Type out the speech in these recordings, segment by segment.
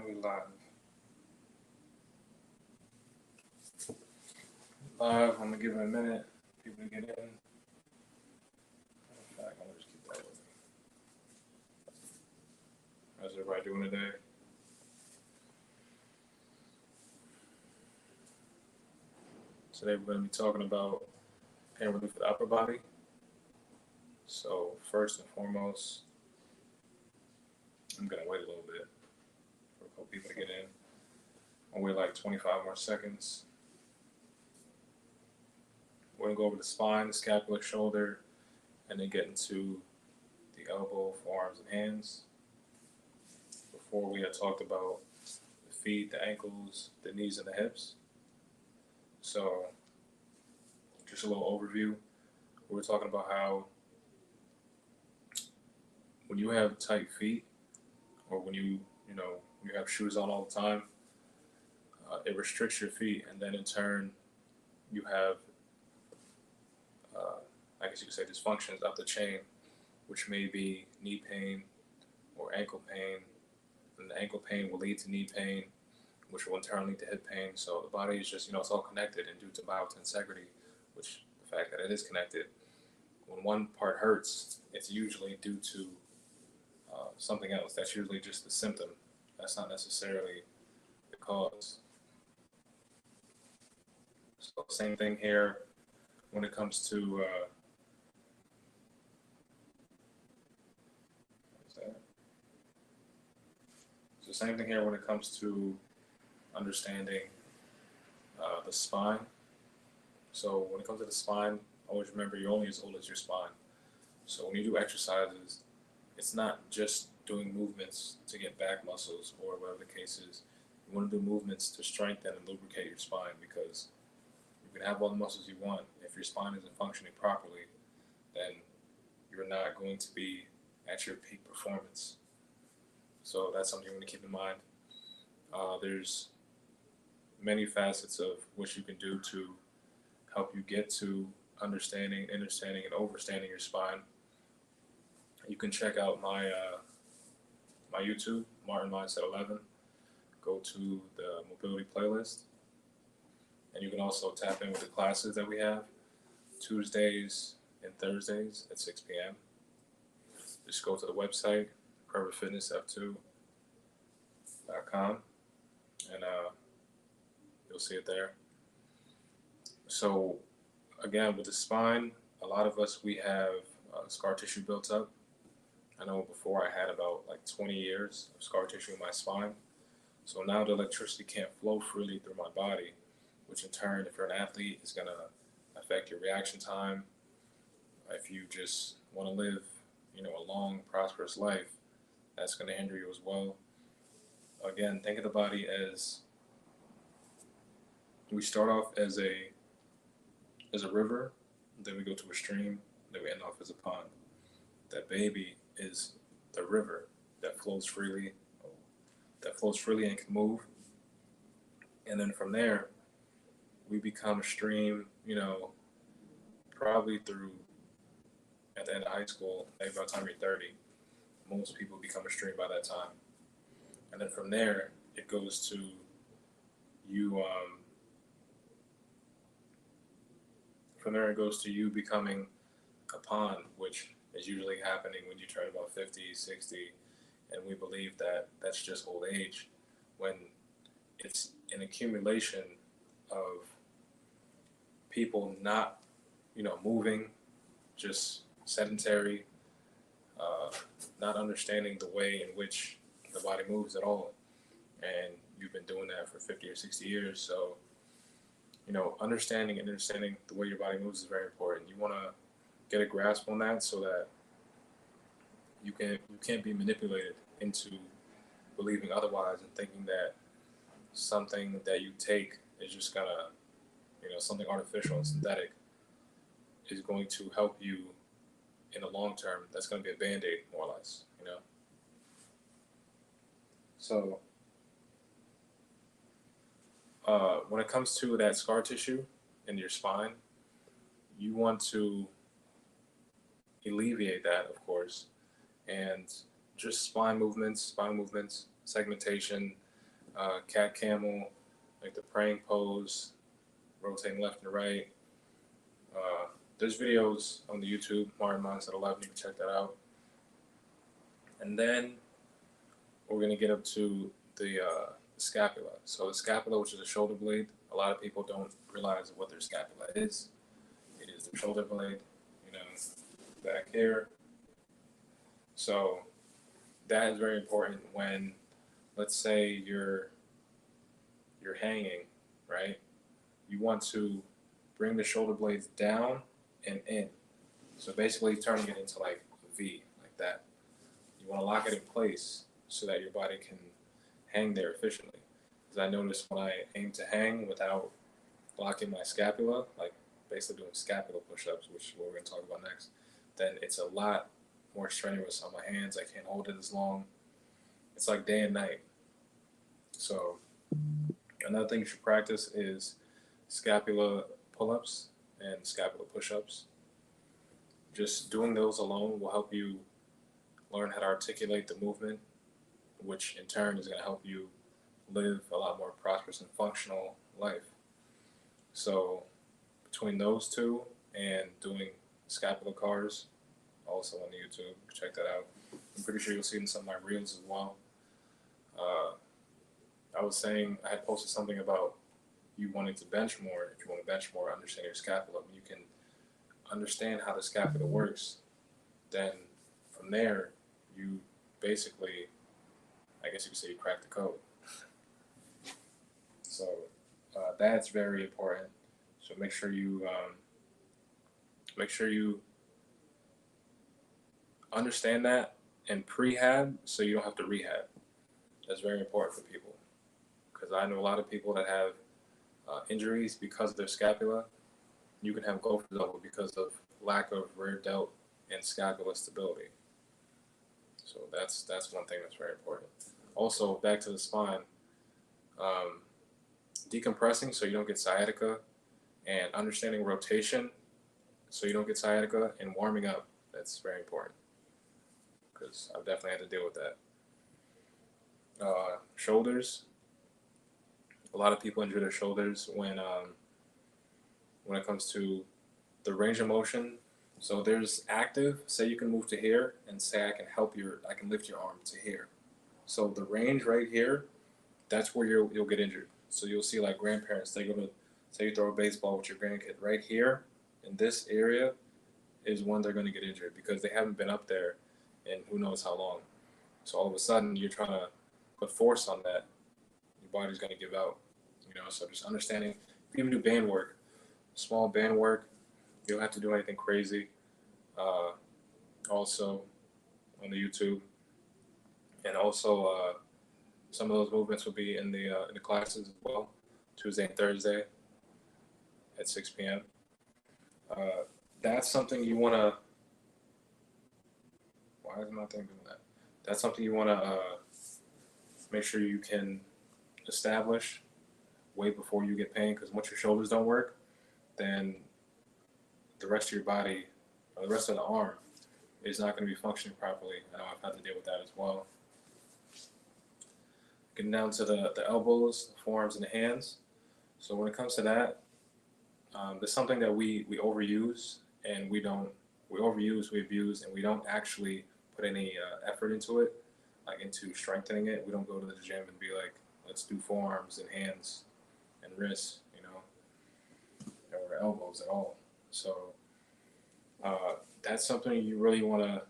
We live. Live. I'm gonna give it a minute. People to get in. In fact, I'm gonna just keep that with me. How's everybody doing today? Today we're gonna be talking about pain relief for the upper body. So first and foremost, I'm gonna wait a little bit for a couple people to get in. I'll wait like 25 more seconds. We're gonna go over the spine, the scapula, shoulder, and then get into the elbow, forearms, and hands. Before we had talked about the feet, the ankles, the knees, and the hips. So just a little overview. We were talking about how when you have tight feet, or when you have shoes on all the time, it restricts your feet, and then in turn, you have, I guess you could say, dysfunctions up the chain, which may be knee pain or ankle pain, and the ankle pain will lead to knee pain, which will in turn lead to hip pain. So the body is just, it's all connected, and due to biotensegrity, which the fact that it is connected, when one part hurts, it's usually due to something else. That's usually just the symptom. That's not necessarily the cause. So same thing here when it comes to same thing here when it comes to understanding the spine. So when it comes to the spine, always remember you're only as old as your spine. So when you do exercises, it's not just doing movements to get back muscles or whatever the case is. You want to do movements to strengthen and lubricate your spine, because you can have all the muscles you want. If your spine isn't functioning properly, then you're not going to be at your peak performance. So that's something you want to keep in mind. There's many facets of what you can do to help you get to understanding, and overstanding your spine. You can check out my my YouTube, Martin Mindset 11. Go to the mobility playlist, and you can also tap in with the classes that we have Tuesdays and Thursdays at 6 p.m. Just go to the website, PerfectFitnessF2.com, and you'll see it there. So again, with the spine, a lot of us, we have scar tissue built up. I know before I had about like 20 years of scar tissue in my spine. So now the electricity can't flow freely through my body, which in turn, if you're an athlete, is going to affect your reaction time. If you just want to live, a long, prosperous life, that's going to hinder you as well. Again, think of the body as, we start off as a river, then we go to a stream, then we end off as a pond. That baby is the river that flows freely and can move. And then from there, we become a stream, probably through, at the end of high school, maybe by the time you're 30, most people become a stream by that time. And then from there, it goes to you, becoming a pond, which is usually happening when you turn about 50, 60, and we believe that that's just old age, when it's an accumulation of people not, moving, just sedentary, not understanding the way in which the body moves at all. And you've been doing that for 50 or 60 years. So, understanding the way your body moves is very important. You want to get a grasp on that so that you can't be manipulated into believing otherwise and thinking that something that you take is just gonna, something artificial and synthetic is going to help you in the long term. That's going to be a band-aid, more or less, So when it comes to that scar tissue in your spine, you want to alleviate that, of course, and just spine movements, segmentation, cat camel, like the praying pose, rotating left and right. There's videos on the YouTube, Martin Mindset 11. You can check that out. And then we're gonna get up to the scapula. So the scapula, which is a shoulder blade, a lot of people don't realize what their scapula is. It is the shoulder blade, you know, back here. So that is very important when, let's say you're hanging, right? You want to bring the shoulder blades down and in. So basically turning it into like a V, like that. You want to lock it in place so that your body can hang there efficiently. Because I notice when I aim to hang without locking my scapula, like basically doing scapula push-ups, which is what we're going to talk about next, then it's a lot more strenuous on my hands. I can't hold it as long. It's like day and night. So another thing you should practice is scapula pull-ups and scapula push-ups. Just doing those alone will help you learn how to articulate the movement, which in turn is going to help you live a lot more prosperous and functional life. So between those two and doing scapula cars, also on YouTube, check that out. I'm pretty sure you'll see it in some of my reels as well. I was saying I had posted something about you wanting to bench more. If you want to bench more, understand your scapula. When you can understand how the scapula works, then from there, you basically, I guess you could say, you crack the code. So that's very important. So make sure you understand that and prehab, so you don't have to rehab. That's very important for people, because I know a lot of people that have injuries because of their scapula. You can have gopher double because of lack of rear delt and scapula stability. So that's one thing that's very important. Also, back to the spine, decompressing so you don't get sciatica, and understanding rotation so you don't get sciatica, and warming up. That's very important, because I've definitely had to deal with that. Shoulders. A lot of people injure their shoulders when it comes to the range of motion. So there's active. Say you can move to here, and say I can lift your arm to here. So the range right here, that's where you'll get injured. So you'll see like grandparents, they go to, say you throw a baseball with your grandkid right here, in this area is when they're going to get injured, because they haven't been up there in who knows how long. So all of a sudden you're trying to put force on that, your body's going to give out. So just understanding, if you even do band work, small band work, you don't have to do anything crazy. Also on the YouTube, and also some of those movements will be in the classes as well, Tuesday and Thursday at 6 p.m. That's something you want to. Why is my thing doing that? That's something you want to make sure you can establish way before you get pain, because once your shoulders don't work, then the rest of your body, or the rest of the arm, is not going to be functioning properly. I know I've had to deal with that as well. Getting down to the elbows, the forearms, and the hands. So when it comes to that, there's something that we overuse, and we abuse, and we don't actually put any effort into it, like into strengthening it. We don't go to the gym and be like, let's do forearms and hands and wrists, or elbows at all. So that's something you really want to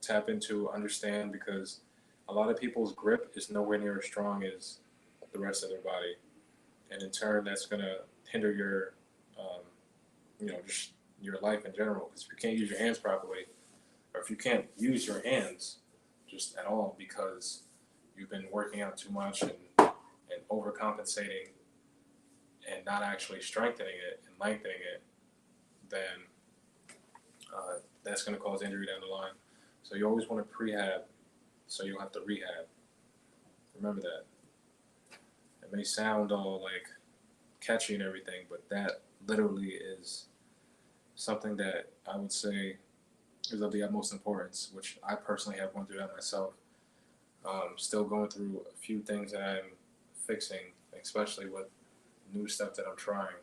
tap into, understand, because a lot of people's grip is nowhere near as strong as the rest of their body, and in turn, that's going to hinder your, just your life in general. Because if you can't use your hands properly, or if you can't use your hands just at all because you've been working out too much and overcompensating and not actually strengthening it and lengthening it, then that's going to cause injury down the line. So you always want to prehab, so you'll have to rehab. Remember that. It may sound all like catchy and everything, but that literally is something that I would say is of the utmost importance, which I personally have gone through that myself. Still going through a few things that I'm fixing, especially with new stuff that I'm trying.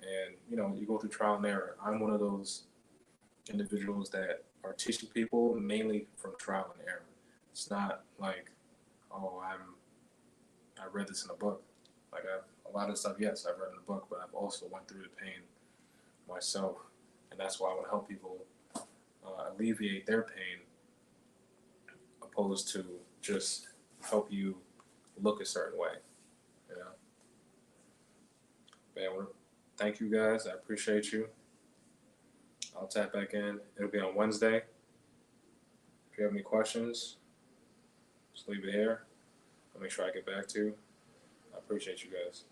And you go through trial and error. I'm one of those individuals that are teaching people mainly from trial and error. It's not like, oh, I read this in a book. Like a lot of stuff, yes, I've read in a book, but I've also went through the pain myself, and that's why I want to help people alleviate their pain, opposed to just help you look a certain way. You know. But yeah, I want to thank you guys. I appreciate you. I'll tap back in. It'll be on Wednesday. If you have any questions, just leave it here. I'll make sure I get back to you. I appreciate you guys.